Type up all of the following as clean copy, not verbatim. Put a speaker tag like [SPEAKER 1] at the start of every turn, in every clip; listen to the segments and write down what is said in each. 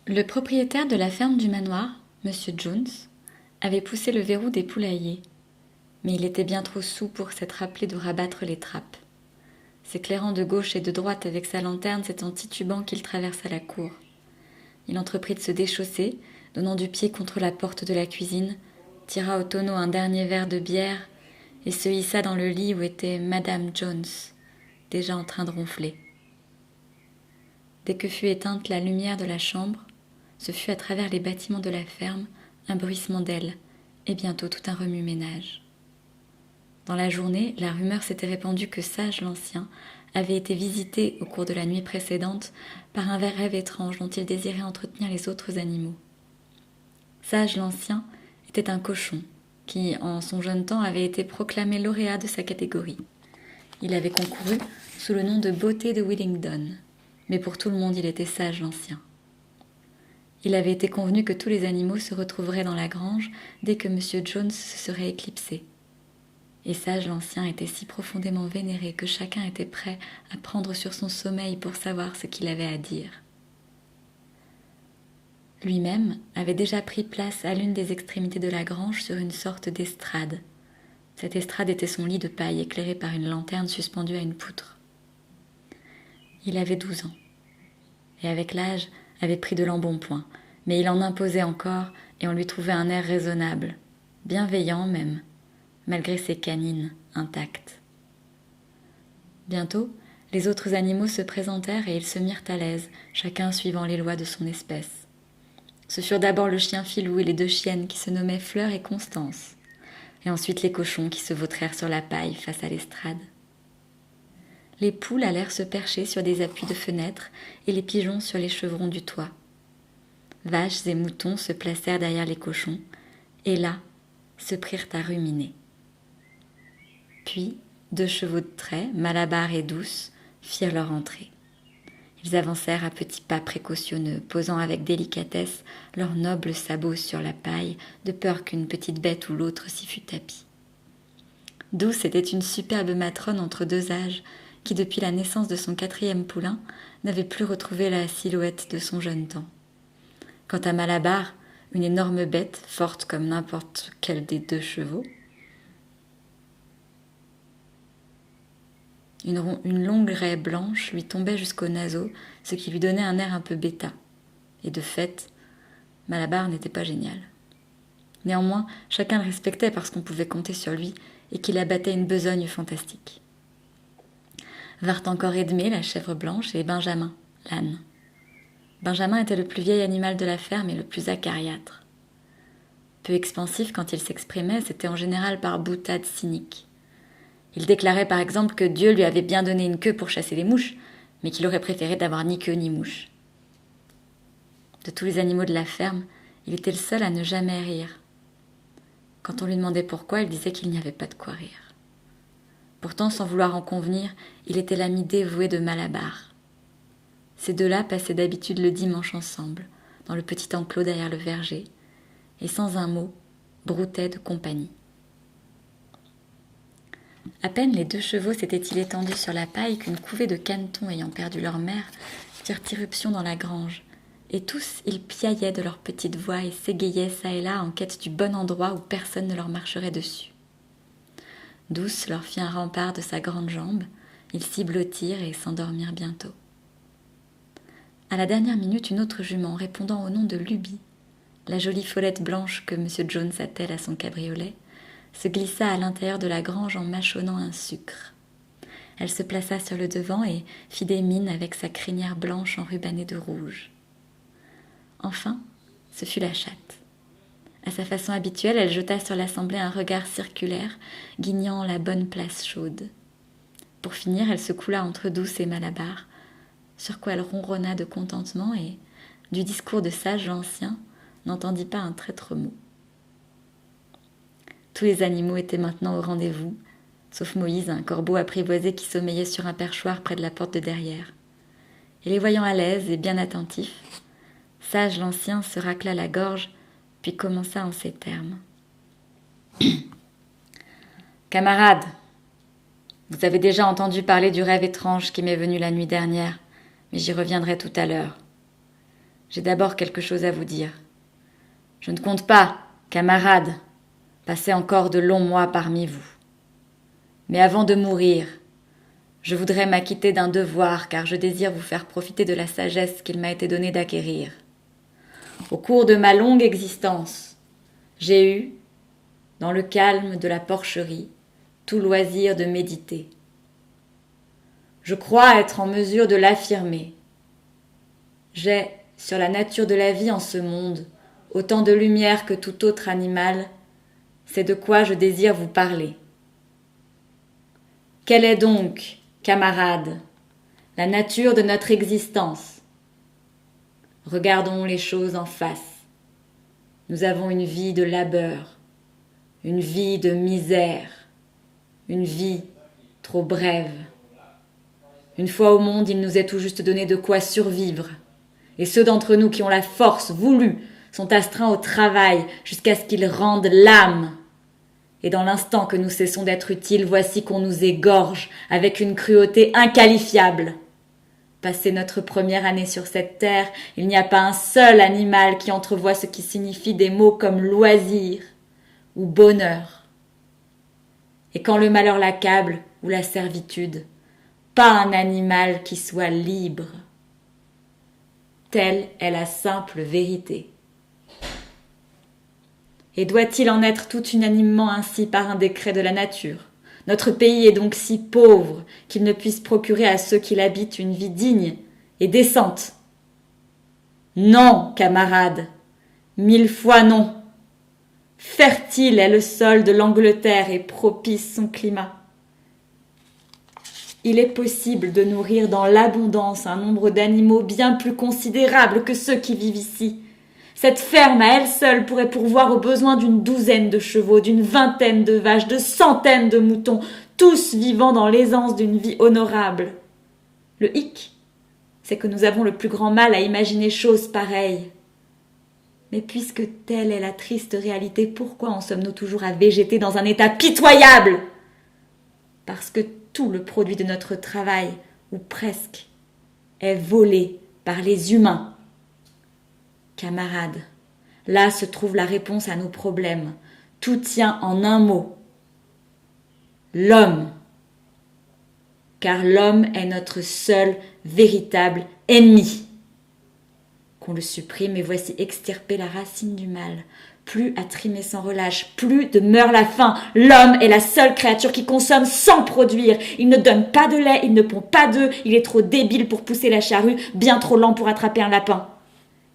[SPEAKER 1] Le propriétaire de la ferme du manoir, M. Jones, avait poussé le verrou des poulaillers, mais il était bien trop saoul pour s'être rappelé de rabattre les trappes. S'éclairant de gauche et de droite avec sa lanterne, c'est en titubant qu'il traversa la cour. Il entreprit de se déchausser, donnant du pied contre la porte de la cuisine, tira au tonneau un dernier verre de bière et se hissa dans le lit où était Madame Jones, déjà en train de ronfler. Dès que fut éteinte la lumière de la chambre, ce fut à travers les bâtiments de la ferme un bruissement d'ailes et bientôt tout un remue-ménage. Dans la journée, la rumeur s'était répandue que Sage l'Ancien avait été visité au cours de la nuit précédente par un rêve étrange dont il désirait entretenir les autres animaux. Sage l'Ancien était un cochon qui, en son jeune temps, avait été proclamé lauréat de sa catégorie. Il avait concouru sous le nom de Beauté de Willingdon, mais pour tout le monde il était Sage l'Ancien. Il avait été convenu que tous les animaux se retrouveraient dans la grange dès que M. Jones se serait éclipsé. Et Sage l'Ancien était si profondément vénéré que chacun était prêt à prendre sur son sommeil pour savoir ce qu'il avait à dire. Lui-même avait déjà pris place à l'une des extrémités de la grange sur une sorte d'estrade. Cette estrade était son lit de paille éclairé par une lanterne suspendue à une poutre. Il avait 12 ans, et avec l'âge avait pris de l'embonpoint, mais il en imposait encore et on lui trouvait un air raisonnable, bienveillant même, malgré ses canines intactes. Bientôt, les autres animaux se présentèrent et ils se mirent à l'aise, chacun suivant les lois de son espèce. Ce furent d'abord le chien Filou et les 2 chiennes qui se nommaient Fleur et Constance, et ensuite les cochons qui se vautrèrent sur la paille face à l'estrade. Les poules allèrent se percher sur des appuis de fenêtres et les pigeons sur les chevrons du toit. Vaches et moutons se placèrent derrière les cochons, et là, se prirent à ruminer. Puis, 2 chevaux de trait, Malabar et Douce, firent leur entrée. Ils avancèrent à petits pas précautionneux, posant avec délicatesse leurs nobles sabots sur la paille, de peur qu'une petite bête ou l'autre s'y fût tapie. Douce était une superbe matrone entre 2 âges, qui depuis la naissance de son 4e poulain, n'avait plus retrouvé la silhouette de son jeune temps. Quant à Malabar, une énorme bête, forte comme n'importe quel des 2 chevaux, une longue raie blanche lui tombait jusqu'aux naseaux, ce qui lui donnait un air un peu bêta. Et de fait, Malabar n'était pas génial. Néanmoins, chacun le respectait parce qu'on pouvait compter sur lui et qu'il abattait une besogne fantastique. Vinrent encore Edmé, la chèvre blanche, et Benjamin, l'âne. Benjamin était le plus vieil animal de la ferme et le plus acariâtre. Peu expansif quand il s'exprimait, c'était en général par boutades cyniques. Il déclarait par exemple que Dieu lui avait bien donné une queue pour chasser les mouches, mais qu'il aurait préféré d'avoir ni queue ni mouche. De tous les animaux de la ferme, il était le seul à ne jamais rire. Quand on lui demandait pourquoi, il disait qu'il n'y avait pas de quoi rire. Pourtant, sans vouloir en convenir, il était l'ami dévoué de Malabar. Ces 2-là passaient d'habitude le dimanche ensemble, dans le petit enclos derrière le verger, et sans un mot, broutaient de compagnie. À peine les 2 chevaux s'étaient-ils étendus sur la paille qu'une couvée de canetons ayant perdu leur mère firent irruption dans la grange, et tous ils piaillaient de leur petite voix et s'égayaient çà et là en quête du bon endroit où personne ne leur marcherait dessus. Douce leur fit un rempart de sa grande jambe, ils s'y blottirent et s'endormirent bientôt. À la dernière minute, une autre jument, répondant au nom de Lubie, la jolie follette blanche que M. Jones attelle à son cabriolet, se glissa à l'intérieur de la grange en mâchonnant un sucre. Elle se plaça sur le devant et fit des mines avec sa crinière blanche enrubannée de rouge. Enfin, ce fut la chatte. À sa façon habituelle, elle jeta sur l'assemblée un regard circulaire, guignant la bonne place chaude. Pour finir, elle se coula entre Douce et Malabar, sur quoi elle ronronna de contentement et, du discours de Sage l'Ancien, n'entendit pas un traître mot. Tous les animaux étaient maintenant au rendez-vous, sauf Moïse, un corbeau apprivoisé qui sommeillait sur un perchoir près de la porte de derrière. Et les voyant à l'aise et bien attentifs, Sage l'Ancien se racla la gorge, puis commença en ces termes. « Camarades, vous avez déjà entendu parler du rêve étrange qui m'est venu la nuit dernière, mais j'y reviendrai tout à l'heure. j'ai d'abord quelque chose à vous dire. Je ne compte pas, camarades, passer encore de longs mois parmi vous. Mais avant de mourir, je voudrais m'acquitter d'un devoir, car je désire vous faire profiter de la sagesse qu'il m'a été donné d'acquérir. Au cours de ma longue existence, j'ai eu, dans le calme de la porcherie, tout loisir de méditer. Je crois être en mesure de l'affirmer. J'ai, sur la nature de la vie en ce monde, autant de lumière que tout autre animal. C'est de quoi je désire vous parler. Quelle est donc, camarades, la nature de notre existence? Regardons les choses en face. Nous avons une vie de labeur, une vie de misère, une vie trop brève. Une fois au monde, il nous est tout juste donné de quoi survivre. Et ceux d'entre nous qui ont la force voulue sont astreints au travail jusqu'à ce qu'ils rendent l'âme. Et dans l'instant que nous cessons d'être utiles, voici qu'on nous égorge avec une cruauté inqualifiable. Passé notre première année sur cette terre, il n'y a pas un seul animal qui entrevoit ce qui signifie des mots comme loisir ou bonheur. Et quand le malheur l'accable ou la servitude, pas un animal qui soit libre. Telle est la simple vérité. Et doit-il en être tout unanimement ainsi par un décret de la nature? Notre pays est donc si pauvre qu'il ne puisse procurer à ceux qui l'habitent une vie digne et décente. Non, camarades, 1000 fois non. Fertile est le sol de l'Angleterre et propice son climat. Il est possible de nourrir dans l'abondance un nombre d'animaux bien plus considérable que ceux qui vivent ici. Cette ferme à elle seule pourrait pourvoir aux besoins d'une douzaine de chevaux, d'une vingtaine de vaches, de centaines de moutons, tous vivant dans l'aisance d'une vie honorable. Le hic, c'est que nous avons le plus grand mal à imaginer chose pareille. Mais puisque telle est la triste réalité, pourquoi en sommes-nous toujours à végéter dans un état pitoyable? Parce que tout le produit de notre travail, ou presque, est volé par les humains. Camarades, là se trouve la réponse à nos problèmes. Tout tient en un mot. L'homme. Car l'homme est notre seul véritable ennemi. Qu'on le supprime et voici extirper la racine du mal. Plus à trimer sans relâche, plus demeure la faim. L'homme est la seule créature qui consomme sans produire. Il ne donne pas de lait, il ne pond pas d'œufs, il est trop débile pour pousser la charrue, bien trop lent pour attraper un lapin.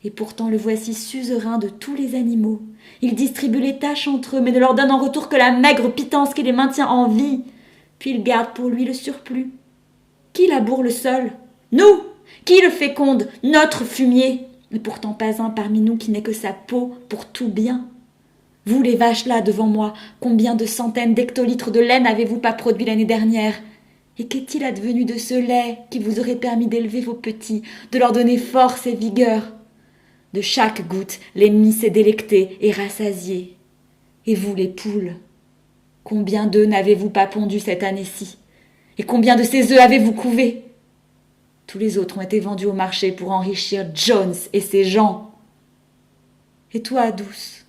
[SPEAKER 1] Et pourtant le voici suzerain de tous les animaux. Il distribue les tâches entre eux, mais ne leur donne en retour que la maigre pitance qui les maintient en vie. Puis il garde pour lui le surplus. Qui laboure le sol? Nous! Qui le féconde? Notre fumier! Et pourtant pas un parmi nous qui n'ait que sa peau pour tout bien. Vous les vaches là devant moi, combien de centaines d'hectolitres de laine n'avez-vous pas produit l'année dernière? Et qu'est-il advenu de ce lait qui vous aurait permis d'élever vos petits, de leur donner force et vigueur? De chaque goutte, l'ennemi s'est délecté et rassasié. Et vous les poules, combien d'œufs n'avez-vous pas pondu cette année-ci? Et combien de ces œufs avez-vous couvé? Tous les autres ont été vendus au marché pour enrichir Jones et ses gens. Et toi, douce,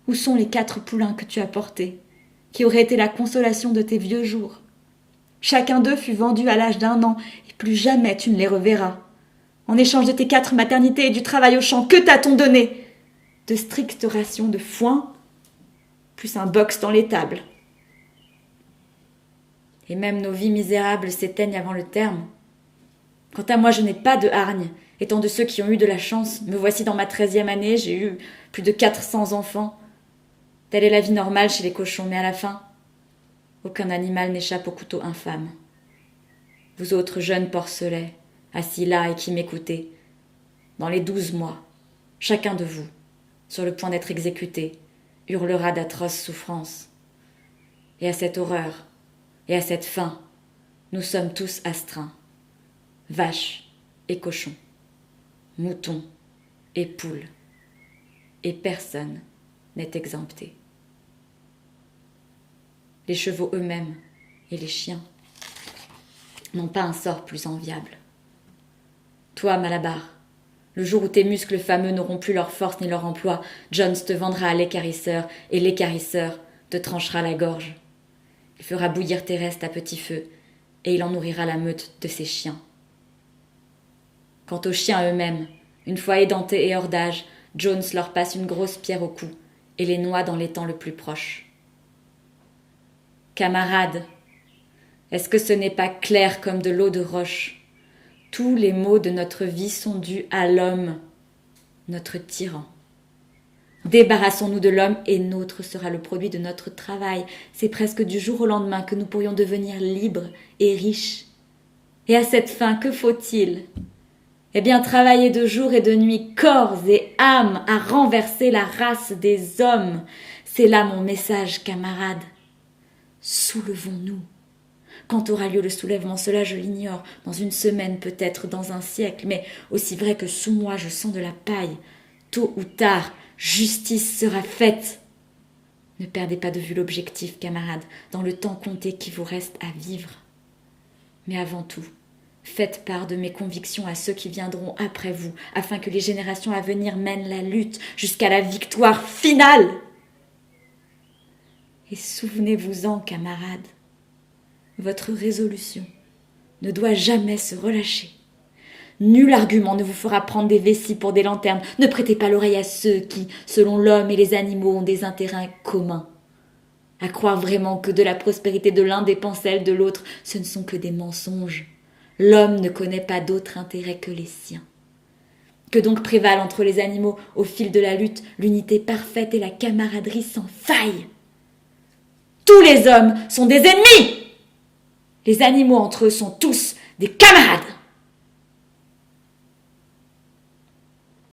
[SPEAKER 1] où sont les 4 poulains que tu as portés, qui auraient été la consolation de tes vieux jours? Chacun d'eux fut vendu à l'âge d'1 an, et plus jamais tu ne les reverras. En échange de tes 4 maternités et du travail au champ, que t'a-t-on donné? De strictes rations de foin, plus un box dans l'étable. Et même nos vies misérables s'éteignent avant le terme. Quant à moi, je n'ai pas de hargne, étant de ceux qui ont eu de la chance. Me voici dans ma 13e année, j'ai eu plus de 400 enfants. Telle est la vie normale chez les cochons, mais à la fin, aucun animal n'échappe au couteau infâme. Vous autres jeunes porcelets, assis là et qui m'écoutez, dans les 12 mois, chacun de vous, sur le point d'être exécuté, hurlera d'atroces souffrances. Et à cette horreur, et à cette faim, nous sommes tous astreints. Vaches et cochons, moutons et poules, et personne n'est exempté. Les chevaux eux-mêmes et les chiens n'ont pas un sort plus enviable. Toi, Malabar, Le jour où tes muscles fameux n'auront plus leur force ni leur emploi, Jones te vendra à l'équarrisseur, et l'équarrisseur te tranchera la gorge. Il fera bouillir tes restes à petit feu, et il en nourrira la meute de ses chiens. Quant aux chiens eux-mêmes, une fois édentés et hors d'âge, Jones leur passe une grosse pierre au cou et les noie dans l'étang le plus proche. Camarades, est-ce que ce n'est pas clair comme de l'eau de roche? Tous les maux de notre vie sont dus à l'homme, notre tyran. Débarrassons-nous de l'homme et nôtre sera le produit de notre travail. C'est presque du jour au lendemain que nous pourrions devenir libres et riches. Et à cette fin, que faut-il? Eh bien, travailler de jour et de nuit, corps et âme, à renverser la race des hommes. C'est là mon message, camarades. Soulevons-nous. Quand aura lieu le soulèvement, cela je l'ignore, dans une semaine peut-être, dans un siècle, mais aussi vrai que sous moi je sens de la paille. Tôt ou tard, justice sera faite. Ne perdez pas de vue l'objectif, camarades, dans le temps compté qui vous reste à vivre. Mais avant tout, faites part de mes convictions à ceux qui viendront après vous, afin que les générations à venir mènent la lutte jusqu'à la victoire finale. Et souvenez-vous-en, camarades, votre résolution ne doit jamais se relâcher. Nul argument ne vous fera prendre des vessies pour des lanternes. Ne prêtez pas l'oreille à ceux qui, selon l'homme et les animaux, ont des intérêts communs. À croire vraiment que de la prospérité de l'un dépend celle de l'autre, ce ne sont que des mensonges. L'homme ne connaît pas d'autre intérêt que les siens. Que donc prévalent entre les animaux, au fil de la lutte, l'unité parfaite et la camaraderie sans faille. Tous les hommes sont des ennemis! Les animaux entre eux sont tous des camarades.